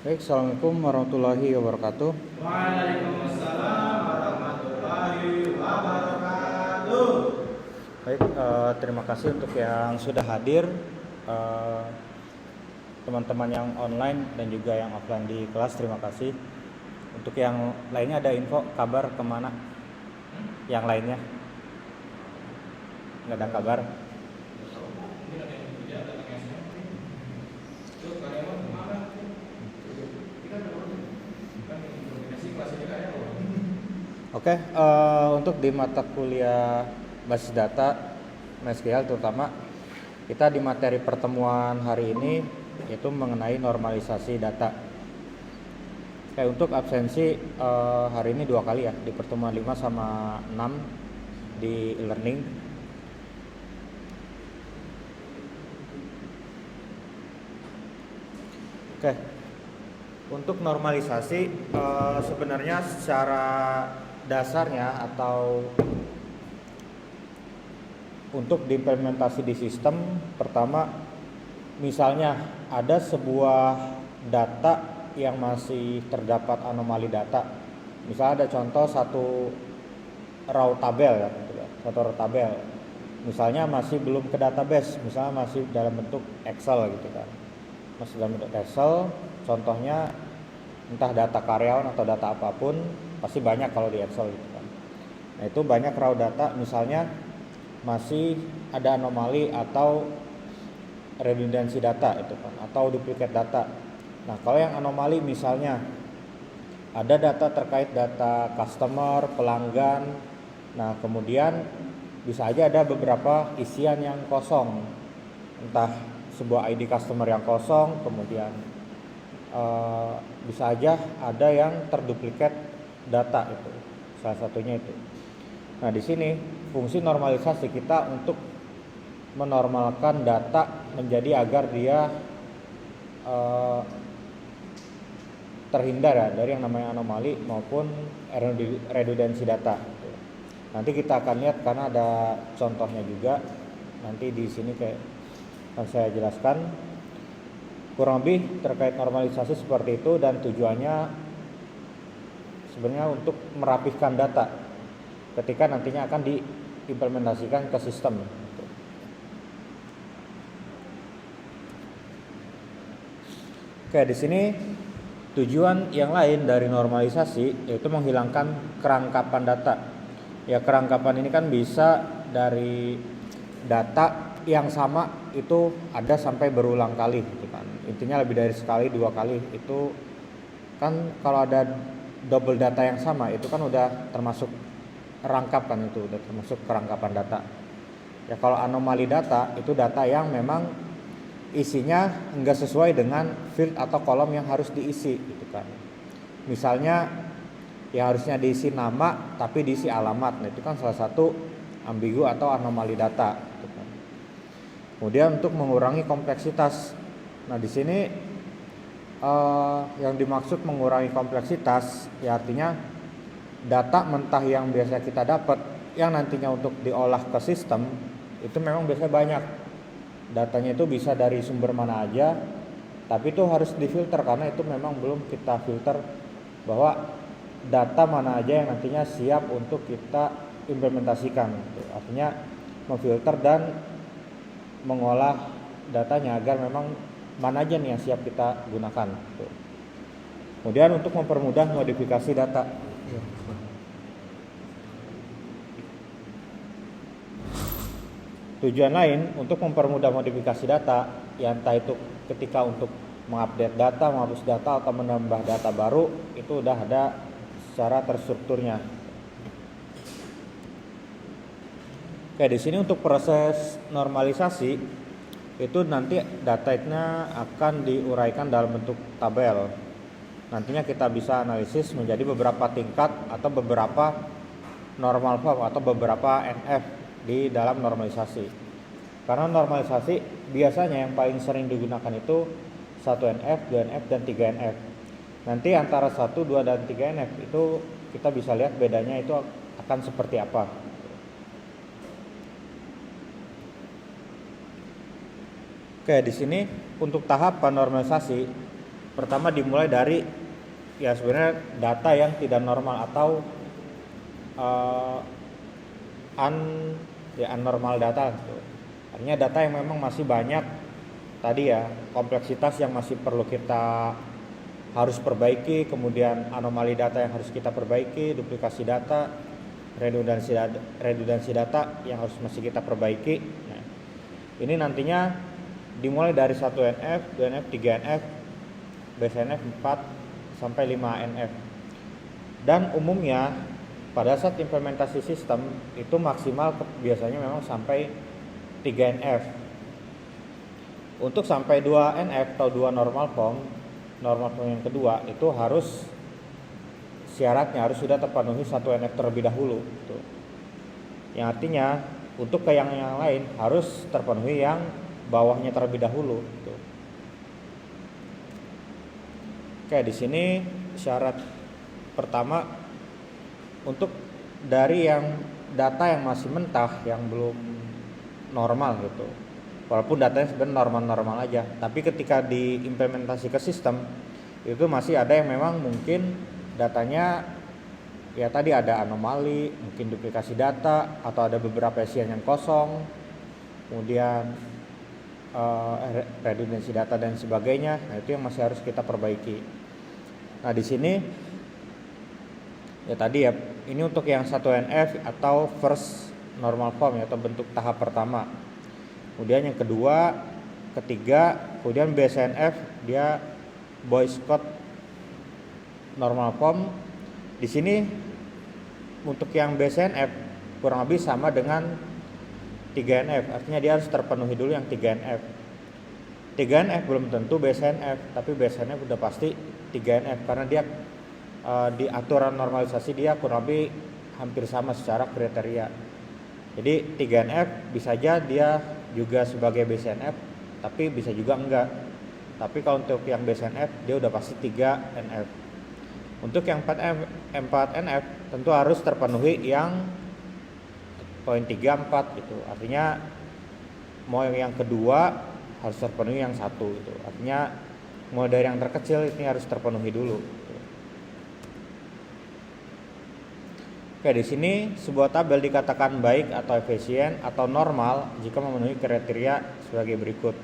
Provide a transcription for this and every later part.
Baik, Assalamualaikum warahmatullahi wabarakatuh. Waalaikumsalam warahmatullahi wabarakatuh. Baik, terima kasih untuk yang sudah hadir, eh, teman-teman yang online dan juga yang offline di kelas. Terima kasih. Untuk yang lainnya ada info kabar kemana? Yang lainnya nggak ada kabar. Oke, untuk di mata kuliah basis data MySQL terutama kita di materi pertemuan hari ini yaitu mengenai normalisasi data. Oke, untuk absensi hari ini 2 kali ya, di pertemuan 5 sama 6 di e-learning. Oke, untuk normalisasi sebenarnya secara dasarnya atau untuk diimplementasi di sistem, pertama misalnya ada sebuah data yang masih terdapat anomali data. Misalnya ada contoh satu raw tabel ya, satu raw tabel. Misalnya masih belum ke database, misalnya masih dalam bentuk Excel gitu kan. Masih dalam bentuk Excel, contohnya entah data karyawan atau data apapun, pasti banyak kalau di Excel gitu kan. Nah, itu banyak raw data, misalnya masih ada anomali atau redundansi data itu kan, atau duplicate data. Nah, kalau yang anomali misalnya ada data terkait data customer, pelanggan. Nah, kemudian bisa aja ada beberapa isian yang kosong. Entah sebuah ID customer yang kosong, kemudian bisa aja ada yang terduplikat data itu. Salah satunya itu. Nah, di sini fungsi normalisasi kita untuk menormalkan data menjadi agar dia terhindar ya dari yang namanya anomali maupun redundansi data. Nanti kita akan lihat karena ada contohnya juga. Nanti di sini kayak akan saya jelaskan kurang lebih terkait normalisasi seperti itu, dan tujuannya sebenarnya untuk merapihkan data ketika nantinya akan diimplementasikan ke sistem. Oke, di sini tujuan yang lain dari normalisasi yaitu menghilangkan kerangkapan data. Ya, kerangkapan ini kan bisa dari data yang sama itu ada sampai berulang kali gitu kan. Intinya lebih dari sekali, 2 kali itu kan. Kalau ada double data yang sama itu kan udah termasuk rangkap kan, itu udah termasuk kerangkapan data. Ya, kalau anomali data itu data yang memang isinya enggak sesuai dengan field atau kolom yang harus diisi gitu kan. Misalnya yang harusnya diisi nama tapi diisi alamat. Nah, itu kan salah satu ambigu atau anomali data gitu kan. Kemudian untuk mengurangi kompleksitas. Nah, di sini yang dimaksud mengurangi kompleksitas ya artinya data mentah yang biasa kita dapat yang nantinya untuk diolah ke sistem itu memang biasanya banyak. Datanya itu bisa dari sumber mana aja, tapi itu harus difilter karena itu memang belum kita filter bahwa data mana aja yang nantinya siap untuk kita implementasikan. Artinya memfilter dan mengolah datanya agar memang mana aja nih yang siap kita gunakan. Kemudian untuk mempermudah modifikasi data. Tujuan lain untuk mempermudah modifikasi data, ya entah itu ketika untuk mengupdate data, menghapus data, atau menambah data baru, itu udah ada secara terstrukturnya. Oke, di sini untuk proses normalisasi itu nanti datanya akan diuraikan dalam bentuk tabel. Nantinya kita bisa analisis menjadi beberapa tingkat atau beberapa normal form atau beberapa NF di dalam normalisasi. Karena normalisasi biasanya yang paling sering digunakan itu 1NF, 2NF, dan 3NF. Nanti antara 1, 2, dan 3NF itu kita bisa lihat bedanya itu akan seperti apa. Oke, di sini untuk tahapan normalisasi Pertama dimulai dari ya sebenarnya data yang tidak normal atau uh, abnormal data gitu. Artinya data yang memang masih banyak tadi ya, kompleksitas yang masih perlu kita harus perbaiki, kemudian anomali data yang harus kita perbaiki, duplikasi data, redundansi data yang harus masih kita perbaiki. Nah, ini nantinya dimulai dari 1NF, 2NF, 3NF, BSNF 4 sampai 5NF. Dan umumnya pada saat implementasi sistem itu maksimal biasanya memang sampai 3NF. Untuk sampai 2NF atau 2 normal form yang kedua itu harus syaratnya harus sudah terpenuhi 1NF terlebih dahulu gitu. Yang artinya untuk ke yang lain harus terpenuhi yang bawahnya terlebih dahulu gitu. Oke, di sini syarat pertama untuk dari yang data yang masih mentah yang belum normal gitu. Walaupun datanya sebenarnya normal-normal aja, tapi ketika diimplementasi ke sistem itu masih ada yang memang mungkin datanya ya tadi ada anomali, mungkin duplikasi data atau ada beberapa isian yang kosong, kemudian redundansi data dan sebagainya. Nah, itu yang masih harus kita perbaiki. Nah, di sini ya tadi ya ini untuk yang 1NF atau first normal form ya, atau bentuk tahap pertama. Kemudian yang kedua, ketiga, kemudian BSNF dia Boy's Code normal form. Di sini untuk yang BSNF kurang lebih sama dengan 3NF, artinya dia harus terpenuhi dulu yang 3NF. 3NF belum tentu BSNF, tapi BSNF udah pasti 3NF karena dia di aturan normalisasi dia kurang lebih hampir sama secara kriteria. Jadi 3NF bisa aja dia juga sebagai BSNF, tapi bisa juga enggak. Tapi kalau untuk yang BSNF dia udah pasti 3NF. Untuk yang 4NF tentu harus terpenuhi yang poin 3, 4 gitu. Artinya mau yang kedua harus terpenuhi yang satu gitu. Artinya mau dari yang terkecil ini harus terpenuhi dulu. Oke, di sini sebuah tabel dikatakan baik atau efisien atau normal jika memenuhi kriteria sebagai berikut.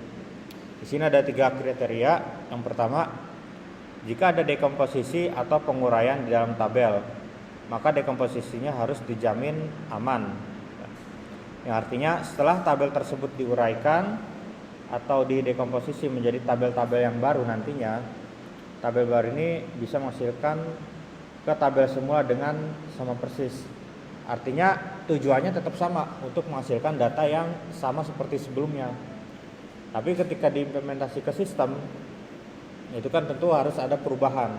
Di sini ada 3 kriteria. Yang pertama, jika ada dekomposisi atau penguraian di dalam tabel, maka dekomposisinya harus dijamin aman. Yang artinya setelah tabel tersebut diuraikan atau didekomposisi menjadi tabel-tabel yang baru nantinya, tabel baru ini bisa menghasilkan ke tabel semua dengan sama persis. Artinya tujuannya tetap sama untuk menghasilkan data yang sama seperti sebelumnya. Tapi ketika diimplementasi ke sistem itu kan tentu harus ada perubahan.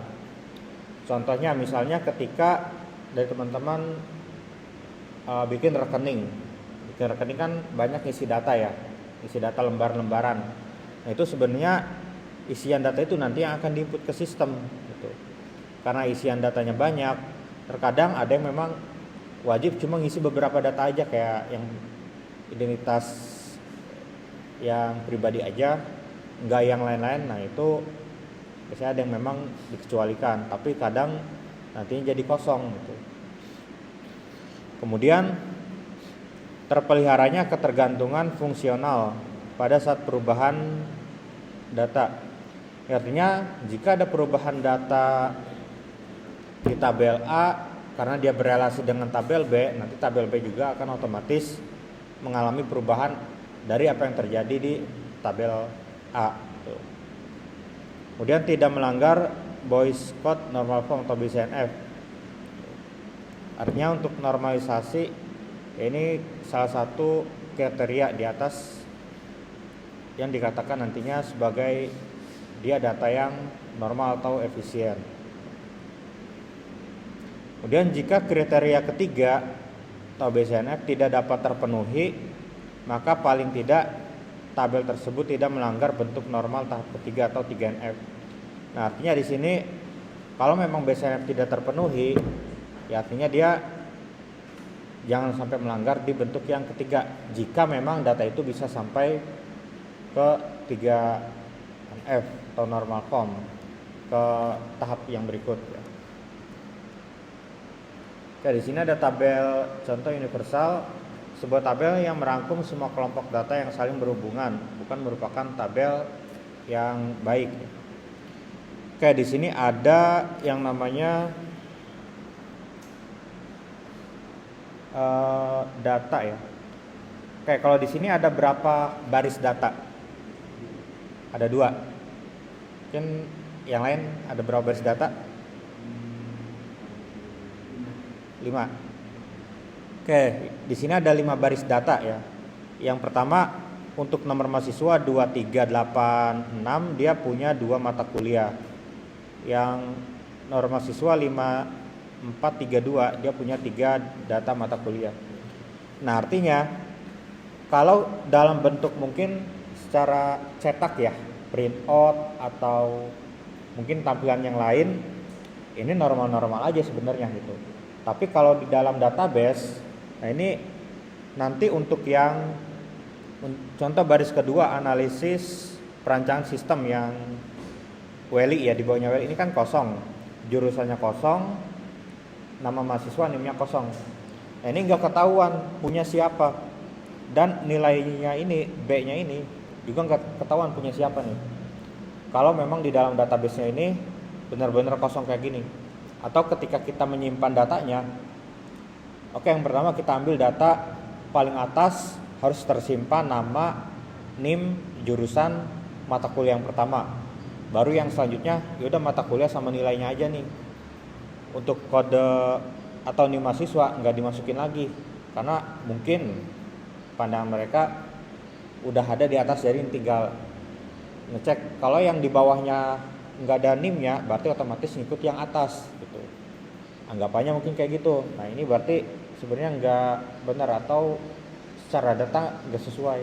Contohnya misalnya ketika dari teman-teman bikin rekening. Bikin rekening kan banyak isi data ya. Isi data lembar-lembaran. Nah, itu sebenarnya isian data itu nanti yang akan diinput ke sistem gitu. Karena isian datanya banyak, terkadang ada yang memang wajib cuma ngisi beberapa data aja kayak yang identitas yang pribadi aja, enggak yang lain-lain. Nah, itu biasanya ada yang memang dikecualikan, tapi kadang nantinya jadi kosong gitu. Kemudian terpeliharanya ketergantungan fungsional pada saat perubahan data. Artinya jika ada perubahan data di tabel A karena dia berelasi dengan tabel B, nanti tabel B juga akan otomatis mengalami perubahan dari apa yang terjadi di tabel A. Kemudian tidak melanggar Boy's Code normal form atau BSNF. Artinya untuk normalisasi ini salah satu kriteria di atas yang dikatakan nantinya sebagai dia data yang normal atau efisien. Kemudian jika kriteria ketiga atau BSNF tidak dapat terpenuhi, maka paling tidak tabel tersebut tidak melanggar bentuk normal tahap ketiga atau 3NF. Nah, artinya di sini kalau memang BSNF tidak terpenuhi, ya artinya dia jangan sampai melanggar di bentuk yang ketiga jika memang data itu bisa sampai ke 3NF atau normal form. ke tahap yang berikut ya. Oke, di sini ada tabel contoh universal, sebuah tabel yang merangkum semua kelompok data yang saling berhubungan, bukan merupakan tabel yang baik. Oke, di sini ada yang namanya data ya. Oke, kalau di sini ada berapa baris data? Ada 2. Mungkin yang lain ada berapa baris data? 5. Oke, di sini ada 5 baris data ya. Yang pertama untuk nomor mahasiswa 2386 dia punya 2 mata kuliah. Yang nomor mahasiswa 5432 dia punya 3 data mata kuliah. Nah, artinya kalau dalam bentuk mungkin secara cetak ya, print out atau mungkin tampilan yang lain, ini normal-normal aja sebenarnya gitu. Tapi kalau di dalam database, nah ini nanti untuk yang contoh baris kedua analisis perancangan sistem yang WLI ya, di bawahnya WLI ini kan kosong, jurusannya kosong, nama mahasiswa NIM-nya kosong. Nah ini nggak ketahuan punya siapa, dan nilainya ini B-nya ini juga nggak ketahuan punya siapa nih. Kalau memang di dalam database-nya ini benar-benar kosong kayak gini. Atau ketika kita menyimpan datanya, oke, yang pertama kita ambil data paling atas harus tersimpan nama, NIM, jurusan, mata kuliah yang pertama. Baru yang selanjutnya yaudah mata kuliah sama nilainya aja nih. Untuk kode atau NIM mahasiswa nggak dimasukin lagi karena mungkin pandangan mereka udah ada di atas, jadi tinggal ngecek. Kalau yang di bawahnya nggak ada NIM-nya berarti otomatis ngikut yang atas gitu. Anggapannya mungkin kayak gitu. Nah ini berarti sebenarnya nggak benar atau secara data nggak sesuai.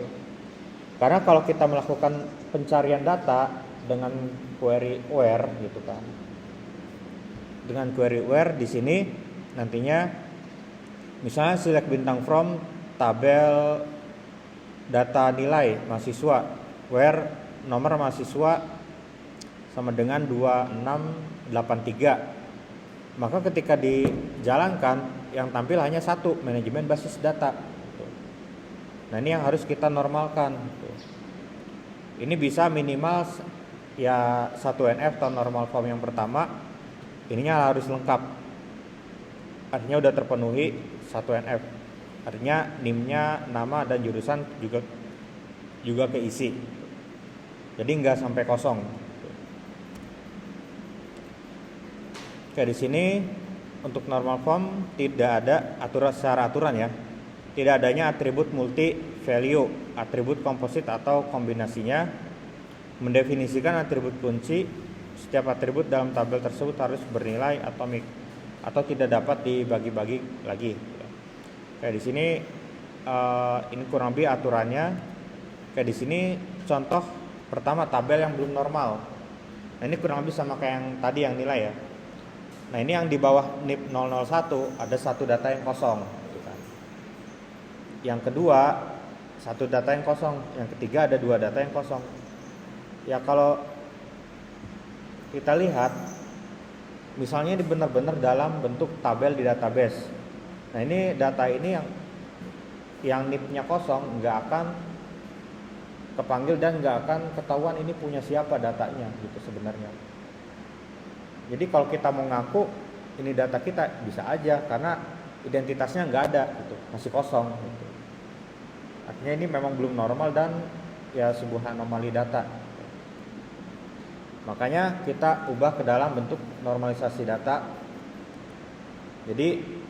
Karena kalau kita melakukan pencarian data dengan query where gitu kan, dengan query where di sini nantinya misalnya select bintang from tabel data nilai mahasiswa where nomor mahasiswa sama dengan 2683, maka ketika dijalankan yang tampil hanya satu, manajemen basis data. Nah ini yang harus kita normalkan. Ini bisa minimal ya 1NF atau normal form yang pertama, ininya harus lengkap, artinya udah terpenuhi 1NF, artinya NIM-nya, nama dan jurusan juga keisi, jadi nggak sampai kosong. Oke, di sini untuk normal form tidak ada secara aturan ya. Tidak adanya atribut multi value, atribut komposit atau kombinasinya. Mendefinisikan atribut kunci. Setiap atribut dalam tabel tersebut harus bernilai atomik atau tidak dapat dibagi-bagi lagi. Oke, di sini ini kurang lebih aturannya. Oke, di sini contoh pertama tabel yang belum normal. Nah, ini kurang lebih sama kayak yang tadi yang nilai ya. Nah ini yang di bawah NIP 001 ada satu data yang kosong gitu kan. Yang kedua satu data yang kosong, yang ketiga ada 2 data yang kosong. Ya kalau kita lihat misalnya ini benar-benar dalam bentuk tabel di database. Nah ini data ini yang NIP-nya kosong nggak akan kepanggil dan nggak akan ketahuan ini punya siapa datanya gitu sebenarnya. Jadi kalau kita mau ngaku ini data kita bisa aja karena identitasnya nggak ada gitu, masih kosong gitu. Artinya ini memang belum normal dan ya sebuah anomali data. Makanya kita ubah ke dalam bentuk normalisasi data. Jadi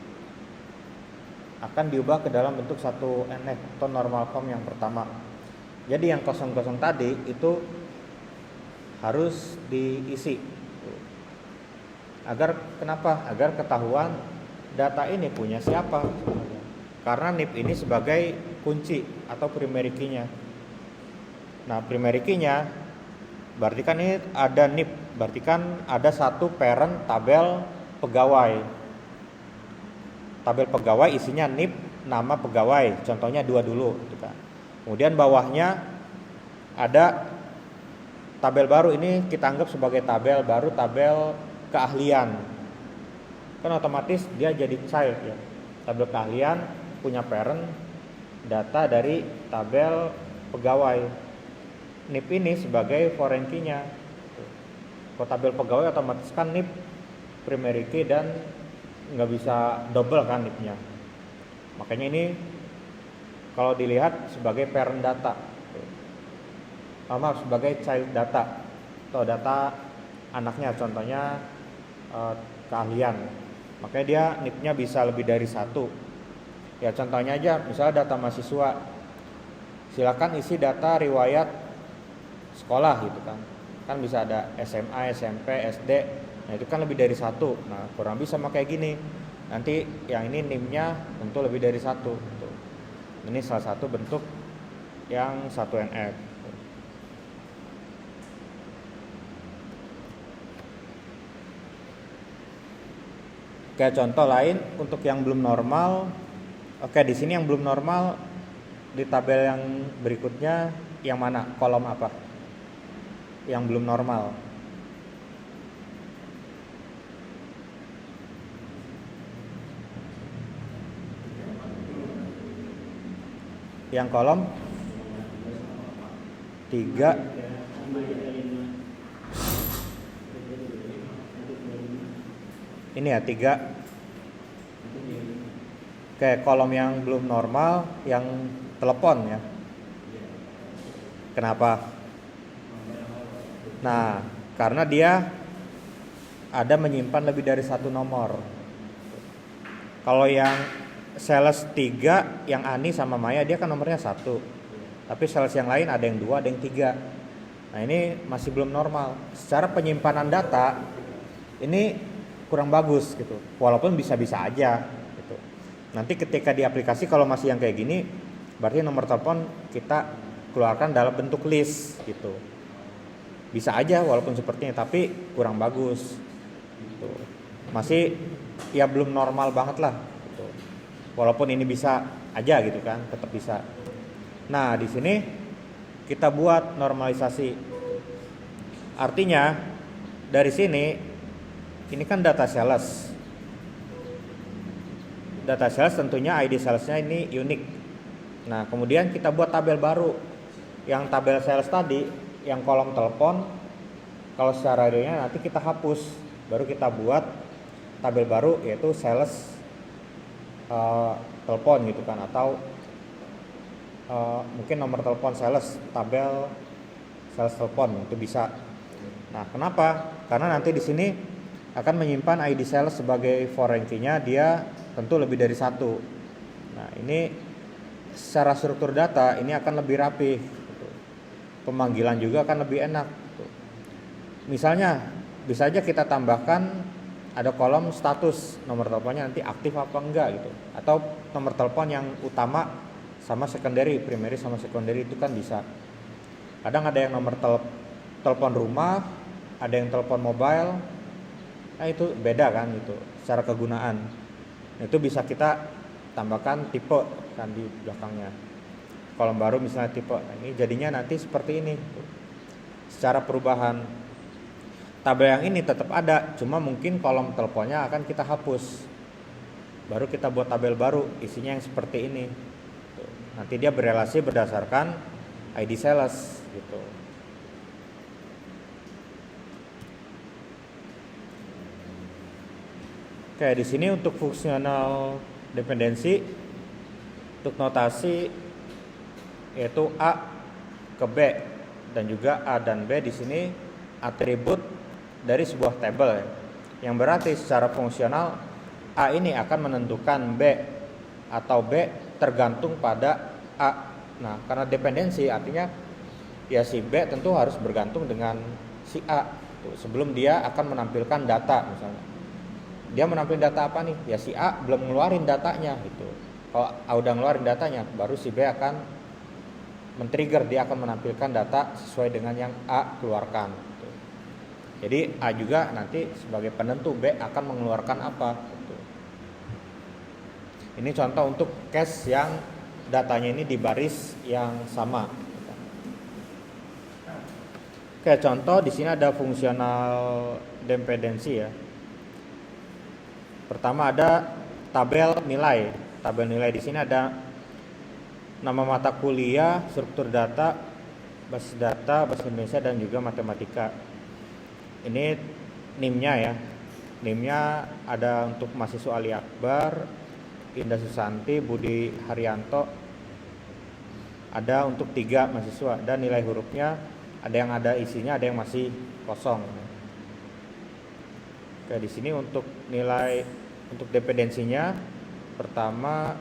akan diubah ke dalam bentuk 1NF atau normal form yang pertama. Jadi yang kosong-kosong tadi itu harus diisi. Agar kenapa? Agar ketahuan data ini punya siapa. Karena NIP ini sebagai kunci atau primary key-nya. Nah, primary key-nya berarti kan ini ada NIP, berarti kan ada satu parent tabel pegawai. Tabel pegawai isinya NIP, nama pegawai, contohnya 2 dulu gitu kan. Kemudian bawahnya ada tabel baru ini kita anggap sebagai tabel baru, tabel keahlian. Kan otomatis dia jadi child ya. Tabel keahlian punya parent data dari tabel pegawai. NIP ini sebagai foreign key-nya. Kalau tabel pegawai otomatis kan NIP primary key dan nggak bisa double kan NIP-nya. Makanya ini kalau dilihat sebagai parent data, maaf sebagai child data atau data anaknya, contohnya keahlian. Makanya dia NIP-nya bisa lebih dari satu. Ya contohnya aja, misalnya data mahasiswa, silakan isi data riwayat sekolah gitu kan. Kan bisa ada SMA, SMP, SD. Nah itu kan lebih dari satu. Nah kurang lebih sama kayak gini. Nanti yang ini NIM-nya tentu lebih dari satu. Ini salah satu bentuk yang 1NF. Kayak contoh lain untuk yang belum normal. Oke, di sini yang belum normal di tabel yang berikutnya yang mana? Kolom apa? Yang belum normal. Yang kolom 3. Ini ya 3. Kayak kolom yang belum normal, yang telepon ya. Kenapa? Nah, karena dia ada menyimpan lebih dari satu nomor. Kalau yang sales 3, yang Ani sama Maya, dia kan nomornya 1. Tapi sales yang lain ada yang 2, ada yang 3. Nah ini masih belum normal. Secara penyimpanan data ini kurang bagus gitu. Walaupun bisa-bisa aja gitu. Nanti ketika di aplikasi kalau masih yang kayak gini, berarti nomor telepon kita keluarkan dalam bentuk list gitu. Bisa aja walaupun sepertinya, tapi kurang bagus gitu. Masih ya belum normal banget lah gitu. Walaupun ini bisa aja gitu kan, tetap bisa. Nah di sini kita buat normalisasi. Artinya dari sini ini kan data sales. Data sales tentunya ID salesnya ini unik. Nah kemudian kita buat tabel baru. Yang tabel sales tadi, yang kolom telepon, kalau secara realnya nanti kita hapus. Baru kita buat tabel baru yaitu sales telepon gitu kan, atau mungkin nomor telepon sales, tabel sales telepon itu bisa. Nah kenapa? Karena nanti di sini akan menyimpan ID sales sebagai foreign key-nya, dia tentu lebih dari satu. Nah ini secara struktur data ini akan lebih rapi gitu. Pemanggilan juga akan lebih enak gitu. Misalnya bisa aja kita tambahkan ada kolom status, nomor teleponnya nanti aktif apa enggak gitu, atau nomor telepon yang utama sama secondary, primary sama secondary itu kan bisa. Kadang ada yang nomor telepon rumah, ada yang telepon mobile. Nah itu beda kan itu secara kegunaan. Itu bisa kita tambahkan tipe kan di belakangnya. Kolom baru misalnya tipe. Nah, ini jadinya nanti seperti ini. Secara perubahan tabel yang ini tetap ada, cuma mungkin kolom teleponnya akan kita hapus. Baru kita buat tabel baru, isinya yang seperti ini. Nanti dia berelasi berdasarkan ID sales gitu. Oke, di sini untuk fungsional dependensi, untuk notasi yaitu A ke B dan juga A dan B di sini atribut dari sebuah tabel ya. Yang berarti secara fungsional A ini akan menentukan B atau B tergantung pada A. Nah, karena dependensi artinya ya si B tentu harus bergantung dengan si A. Sebelum dia akan menampilkan data misalnya. Dia menampilkan data apa nih? Ya si A belum ngeluarin datanya gitu. Kalau A udah ngeluarin datanya, baru si B akan men-trigger, dia akan menampilkan data sesuai dengan yang A keluarkan gitu. Jadi A juga nanti sebagai penentu B akan mengeluarkan apa gitu. Ini contoh untuk case yang datanya ini di baris yang sama. Kayak contoh di sini ada fungsional dependensi ya. Pertama ada tabel nilai. Tabel nilai di sini ada nama mata kuliah, struktur data, bahasa Indonesia dan juga matematika. Ini NIM-nya ya. NIM-nya ada untuk mahasiswa Ali Akbar, Indah Susanti, Budi Haryanto. Ada untuk 3 mahasiswa dan nilai hurufnya ada yang ada isinya, ada yang masih kosong. Oke, di sini untuk nilai untuk dependensinya pertama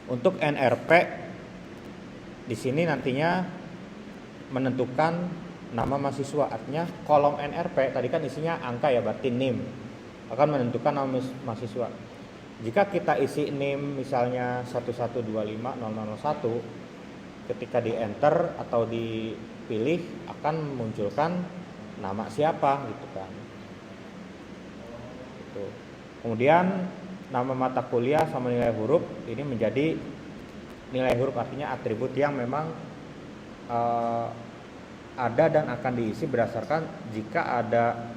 untuk NRP di sini nantinya menentukan nama mahasiswa, artinya kolom NRP tadi kan isinya angka ya, berarti NIM akan menentukan nama mahasiswa. Jika kita isi NIM misalnya 1125001, ketika di enter atau dipilih akan memunculkan nama siapa gitu kan. Gitu. Kemudian nama mata kuliah sama nilai huruf ini menjadi nilai huruf, artinya atribut yang memang ada dan akan diisi berdasarkan jika ada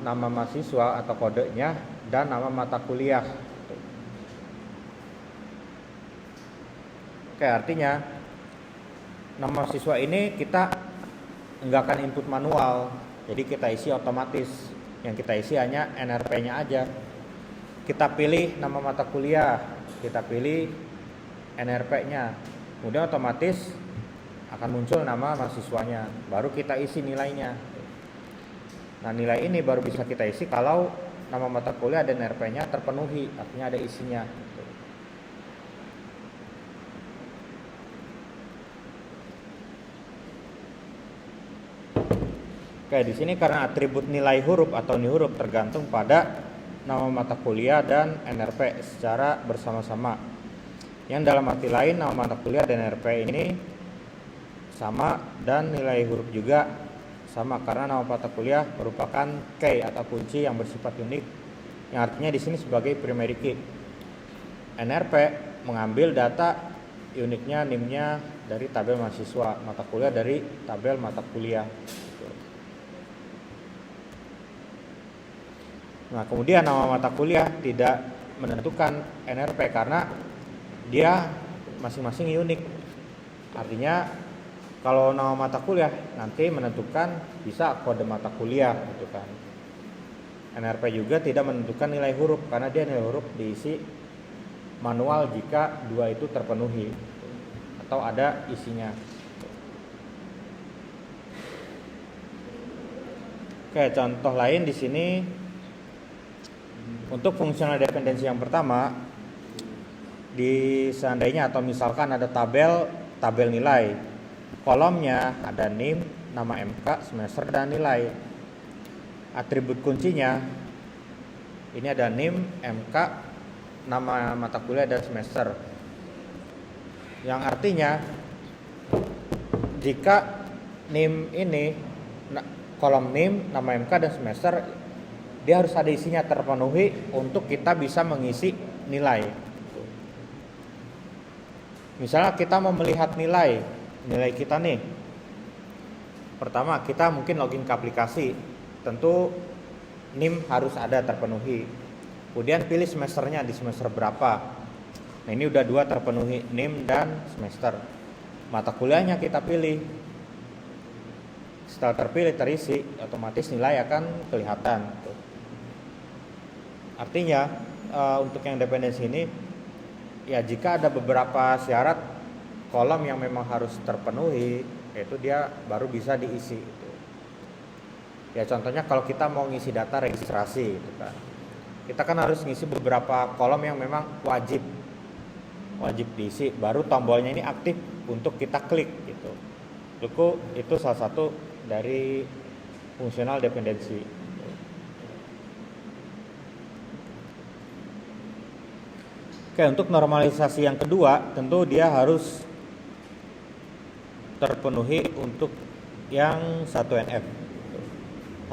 nama mahasiswa atau kodenya dan nama mata kuliah. Oke, artinya nama mahasiswa ini kita nggak akan input manual, jadi kita isi otomatis. Yang kita isi hanya NRP-nya aja. Kita pilih nama mata kuliah, kita pilih NRP-nya, kemudian otomatis akan muncul nama mahasiswanya, baru kita isi nilainya. Nah, nilai ini baru bisa kita isi kalau nama mata kuliah dan NRP-nya terpenuhi, artinya ada isinya. Oke, di sini karena atribut nilai huruf atau nilai huruf tergantung pada nama mata kuliah dan NRP secara bersama-sama. Yang dalam arti lain nama mata kuliah dan NRP ini sama dan nilai huruf juga sama karena nama mata kuliah merupakan key atau kunci yang bersifat unik, yang artinya di sini sebagai primary key. NRP mengambil data uniknya NIM-nya dari tabel mahasiswa, mata kuliah dari tabel mata kuliah. Nah, kemudian nama mata kuliah tidak menentukan NRP karena dia masing-masing unik. Artinya kalau nama mata kuliah nanti menentukan bisa kode mata kuliah gitu kan. NRP juga tidak menentukan nilai huruf karena dia nilai huruf diisi manual jika 2 itu terpenuhi atau ada isinya. Oke, contoh lain di sini. Untuk fungsional dependensi yang pertama, seandainya atau misalkan ada tabel nilai, kolomnya ada NIM, nama MK, semester dan nilai. Atribut kuncinya ini ada NIM, MK, nama mata kuliah dan semester. Yang artinya jika NIM ini kolom NIM, nama MK dan semester, dia harus ada isinya terpenuhi untuk kita bisa mengisi nilai. Misalnya kita mau melihat nilai kita nih. Pertama kita mungkin login ke aplikasi, tentu NIM harus ada terpenuhi. Kemudian pilih semesternya di semester berapa. Nah, ini udah 2 terpenuhi, NIM dan semester. Mata kuliahnya kita pilih. Setelah terpilih terisi, otomatis nilai akan kelihatan. Artinya untuk yang dependensi ini ya jika ada beberapa syarat kolom yang memang harus terpenuhi, yaitu dia baru bisa diisi gitu. Ya contohnya kalau kita mau ngisi data registrasi gitu kan. Kita kan harus ngisi beberapa kolom yang memang wajib diisi, baru tombolnya ini aktif untuk kita klik gitu. Itu salah satu dari fungsional dependensi. Oke, untuk normalisasi yang kedua, tentu dia harus terpenuhi untuk yang 1NF.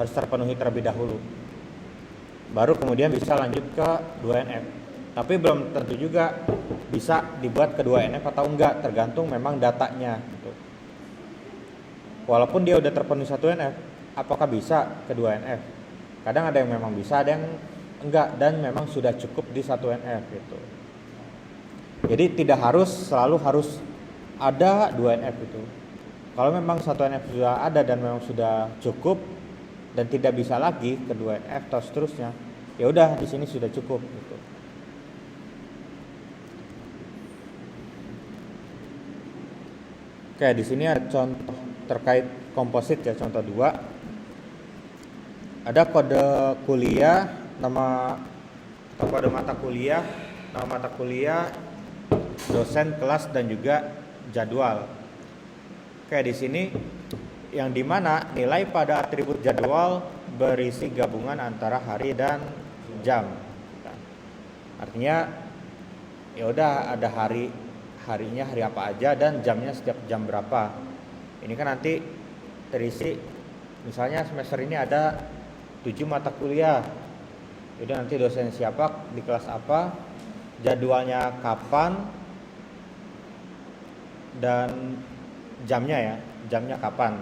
Harus terpenuhi terlebih dahulu. Baru kemudian bisa lanjut ke 2NF. Tapi belum tentu juga bisa dibuat ke 2NF atau enggak, tergantung memang datanya gitu. walaupun dia udah terpenuhi 1NF, apakah bisa ke 2NF? Kadang ada yang memang bisa, ada yang enggak, dan memang sudah cukup di 1NF gitu. Jadi tidak selalu harus ada 2NF itu. Kalau memang 1NF sudah ada dan memang sudah cukup dan tidak bisa lagi ke 2NF atau seterusnya, ya udah di sini sudah cukup gitu. Oke, di sini ada contoh terkait komposit ya, contoh 2. Ada kode kuliah, nama atau kode mata kuliah, nama mata kuliah, dosen, kelas, dan juga jadwal. Oke, di sini yang dimana nilai pada atribut jadwal berisi gabungan antara hari dan jam. Artinya ya udah ada harinya hari apa aja dan jamnya setiap jam berapa. Ini kan nanti terisi, misalnya semester ini ada 7 mata kuliah. Jadi nanti dosen siapa, di kelas apa, jadwalnya kapan, dan jamnya kapan.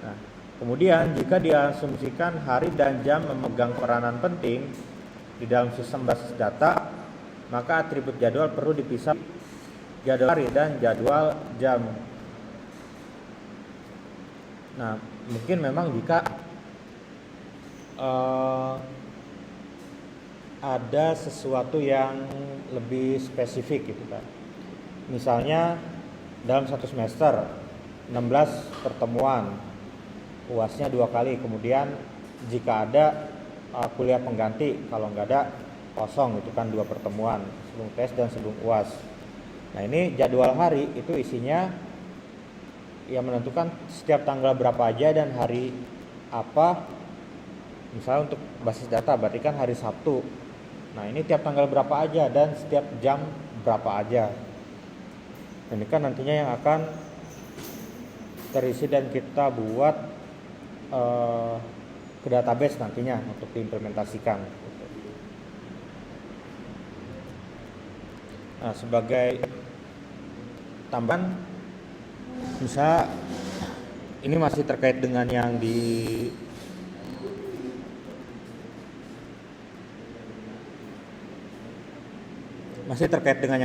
Nah, kemudian jika diasumsikan hari dan jam memegang peranan penting di dalam sistem basis data, maka atribut jadwal perlu dipisah jadwal hari dan jadwal jam. Nah, mungkin memang jika ada sesuatu yang lebih spesifik gitu kan. Misalnya dalam satu semester 16 pertemuan, UASnya 2 kali, kemudian jika ada kuliah pengganti, kalau nggak ada kosong, itu kan 2 pertemuan, sebelum tes dan sebelum UAS. Nah, ini jadwal hari itu isinya yang menentukan setiap tanggal berapa aja dan hari apa. Misalnya untuk basis data berarti kan hari Sabtu. Nah, ini tiap tanggal berapa aja dan setiap jam berapa aja. Ini kan nantinya yang akan terisi dan kita buat ke database nantinya untuk diimplementasikan. Nah, sebagai tambahan, misalnya ini masih terkait dengan yang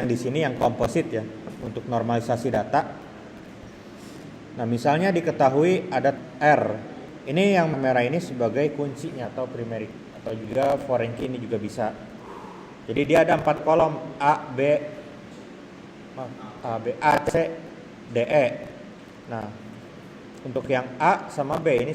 di sini, yang komposit ya, untuk normalisasi data. Nah, misalnya diketahui ada R. Ini yang merah ini sebagai kuncinya atau primary, atau juga foreign key ini juga bisa. Jadi dia ada 4 kolom, A, C, D, E. Nah, untuk yang A sama B ini